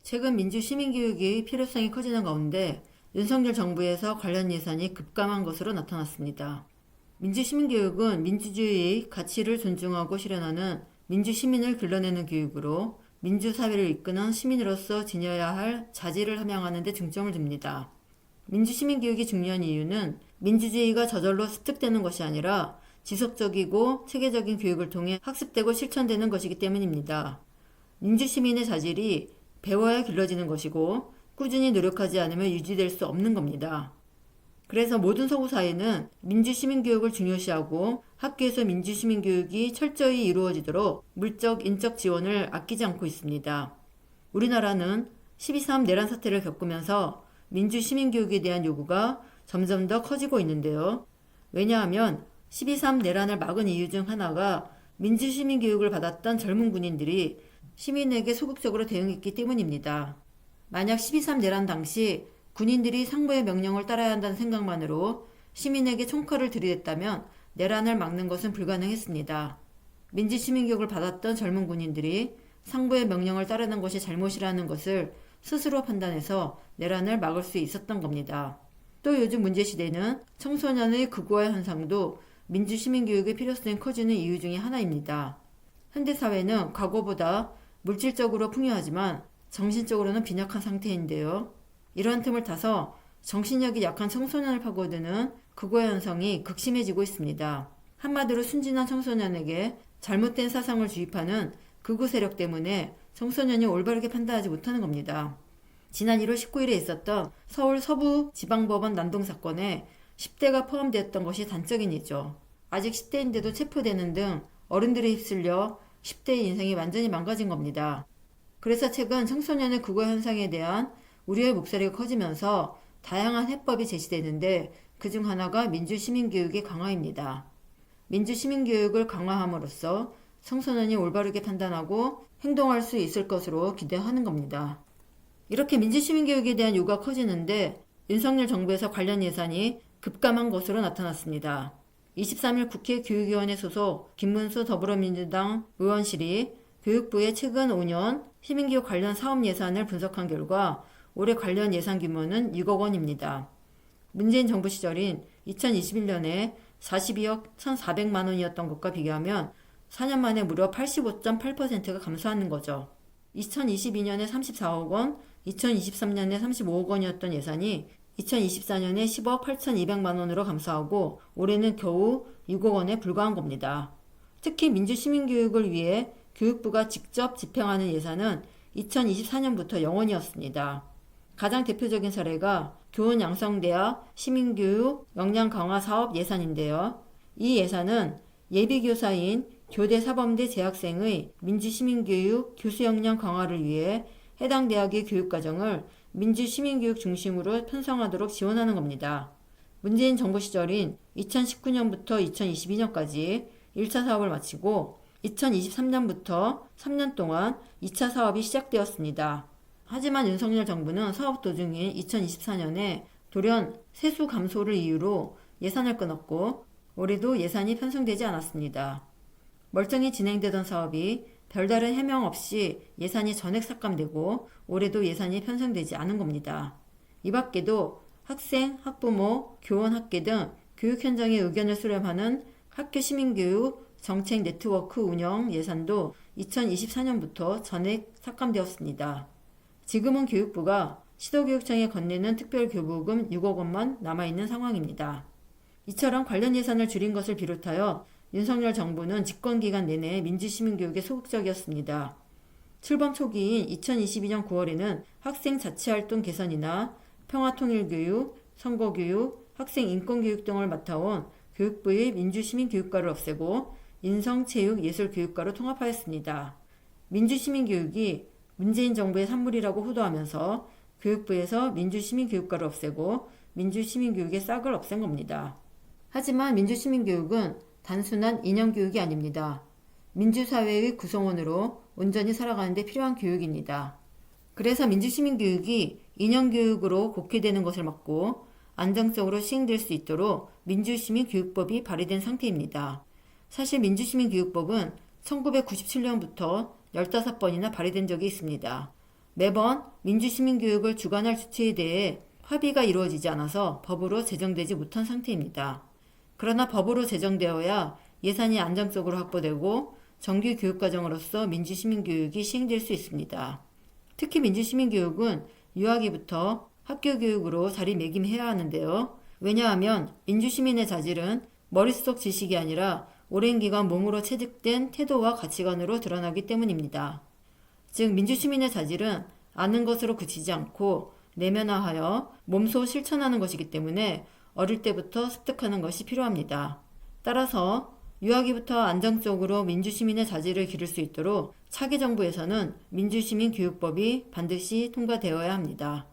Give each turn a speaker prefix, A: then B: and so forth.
A: 최근 민주시민교육의 필요성이 커지는 가운데 윤석열 정부에서 관련 예산이 급감한 것으로 나타났습니다. 민주시민교육은 민주주의의 가치를 존중하고 실현하는 민주시민을 길러내는 교육으로 민주사회를 이끄는 시민으로서 지녀야 할 자질을 함양하는 데 중점을 둡니다. 민주시민교육이 중요한 이유는 민주주의가 저절로 습득되는 것이 아니라 지속적이고 체계적인 교육을 통해 학습되고 실천되는 것이기 때문입니다. 민주시민의 자질이 배워야 길러지는 것이고 꾸준히 노력하지 않으면 유지될 수 없는 겁니다. 그래서 모든 서구 사회는 민주시민교육을 중요시하고 학교에서 민주시민교육이 철저히 이루어지도록 물적, 인적 지원을 아끼지 않고 있습니다. 우리나라는 12.3 내란 사태를 겪으면서 민주시민교육에 대한 요구가 점점 더 커지고 있는데요. 왜냐하면 12.3 내란을 막은 이유 중 하나가 민주시민교육을 받았던 젊은 군인들이 시민에게 소극적으로 대응했기 때문입니다. 만약 12.3 내란 당시 군인들이 상부의 명령을 따라야 한다는 생각만으로 시민에게 총칼을 들이댔다면 내란을 막는 것은 불가능했습니다. 민주시민교육을 받았던 젊은 군인들이 상부의 명령을 따르는 것이 잘못이라는 것을 스스로 판단해서 내란을 막을 수 있었던 겁니다. 또 요즘 문제시대는 청소년의 극우화 현상도 민주시민교육의 필요성이 커지는 이유 중에 하나입니다. 현대사회는 과거보다 물질적으로 풍요하지만 정신적으로는 빈약한 상태인데요. 이러한 틈을 타서 정신력이 약한 청소년을 파고드는 극우화 현상이 극심해지고 있습니다. 한마디로 순진한 청소년에게 잘못된 사상을 주입하는 극우 세력 때문에 청소년이 올바르게 판단하지 못하는 겁니다. 지난 1월 19일에 있었던 서울 서부지방법원 난동 사건에 10대가 포함되었던 것이 단적인이죠. 아직 10대인데도 체포되는 등 어른들에 휩쓸려 10대의 인생이 완전히 망가진 겁니다. 그래서 최근 청소년의 극우화 현상에 대한 우려의 목소리가 커지면서 다양한 해법이 제시되는데 그중 하나가 민주시민교육의 강화입니다. 민주시민교육을 강화함으로써 청소년이 올바르게 판단하고 행동할 수 있을 것으로 기대하는 겁니다. 이렇게 민주시민교육에 대한 요구가 커지는데 윤석열 정부에서 관련 예산이 급감한 것으로 나타났습니다. 23일 국회 교육위원회 소속 김문수 더불어민주당 의원실이 교육부의 최근 5년 시민교육 관련 사업 예산을 분석한 결과 올해 관련 예산 규모는 6억 원입니다. 문재인 정부 시절인 2021년에 42억 1,400만 원이었던 것과 비교하면 4년 만에 무려 85.8%가 감소하는 거죠. 2022년에 34억 원, 2023년에 35억 원이었던 예산이 2024년에 10억 8,200만 원으로 감소하고 올해는 겨우 6억 원에 불과한 겁니다. 특히 민주시민교육을 위해 교육부가 직접 집행하는 예산은 2024년부터 0원이었습니다. 가장 대표적인 사례가 교원양성대학 시민교육 역량 강화 사업 예산인데요. 이 예산은 예비교사인 교대사범대 재학생의 민주시민교육 교수 역량 강화를 위해 해당 대학의 교육과정을 민주시민교육 중심으로 편성하도록 지원하는 겁니다. 문재인 정부 시절인 2019년부터 2022년까지 1차 사업을 마치고 2023년부터 3년 동안 2차 사업이 시작되었습니다. 하지만 윤석열 정부는 사업 도중인 2024년에 돌연 세수 감소를 이유로 예산을 끊었고 올해도 예산이 편성되지 않았습니다. 멀쩡히 진행되던 사업이 별다른 해명 없이 예산이 전액 삭감되고 올해도 예산이 편성되지 않은 겁니다. 이 밖에도 학생, 학부모, 교원, 학계 등 교육 현장의 의견을 수렴하는 학교 시민교육 정책 네트워크 운영 예산도 2024년부터 전액 삭감되었습니다. 지금은 교육부가 시도교육청에 건네는 특별교부금 6억 원만 남아있는 상황입니다. 이처럼 관련 예산을 줄인 것을 비롯하여 윤석열 정부는 집권기간 내내 민주시민교육에 소극적이었습니다. 출범 초기인 2022년 9월에는 학생 자치활동 개선이나 평화통일교육, 선거교육, 학생 인권교육 등을 맡아온 교육부의 민주시민교육과를 없애고 인성체육예술교육과로 통합하였습니다. 민주시민교육이 문재인 정부의 산물이라고 호도하면서 교육부에서 민주시민교육과를 없애고 민주시민교육의 싹을 없앤 겁니다. 하지만 민주시민교육은 단순한 이념교육이 아닙니다. 민주사회의 구성원으로 온전히 살아가는 데 필요한 교육입니다. 그래서 민주시민교육이 이념교육으로 곡해되는 것을 막고 안정적으로 시행될 수 있도록 민주시민교육법이 발의된 상태입니다. 사실 민주시민교육법은 1997년부터 15번이나 발의된 적이 있습니다. 매번 민주시민교육을 주관할 주체에 대해 합의가 이루어지지 않아서 법으로 제정되지 못한 상태입니다. 그러나 법으로 제정되어야 예산이 안정적으로 확보되고 정규 교육과정으로서 민주시민교육이 시행될 수 있습니다. 특히 민주시민교육은 유아기부터 학교교육으로 자리매김해야 하는데요. 왜냐하면 민주시민의 자질은 머릿속 지식이 아니라 오랜 기간 몸으로 체득된 태도와 가치관으로 드러나기 때문입니다. 즉 민주시민의 자질은 아는 것으로 그치지 않고 내면화하여 몸소 실천하는 것이기 때문에 어릴 때부터 습득하는 것이 필요합니다. 따라서 유아기부터 안정적으로 민주시민의 자질을 기를 수 있도록 차기 정부에서는 민주시민교육법이 반드시 통과되어야 합니다.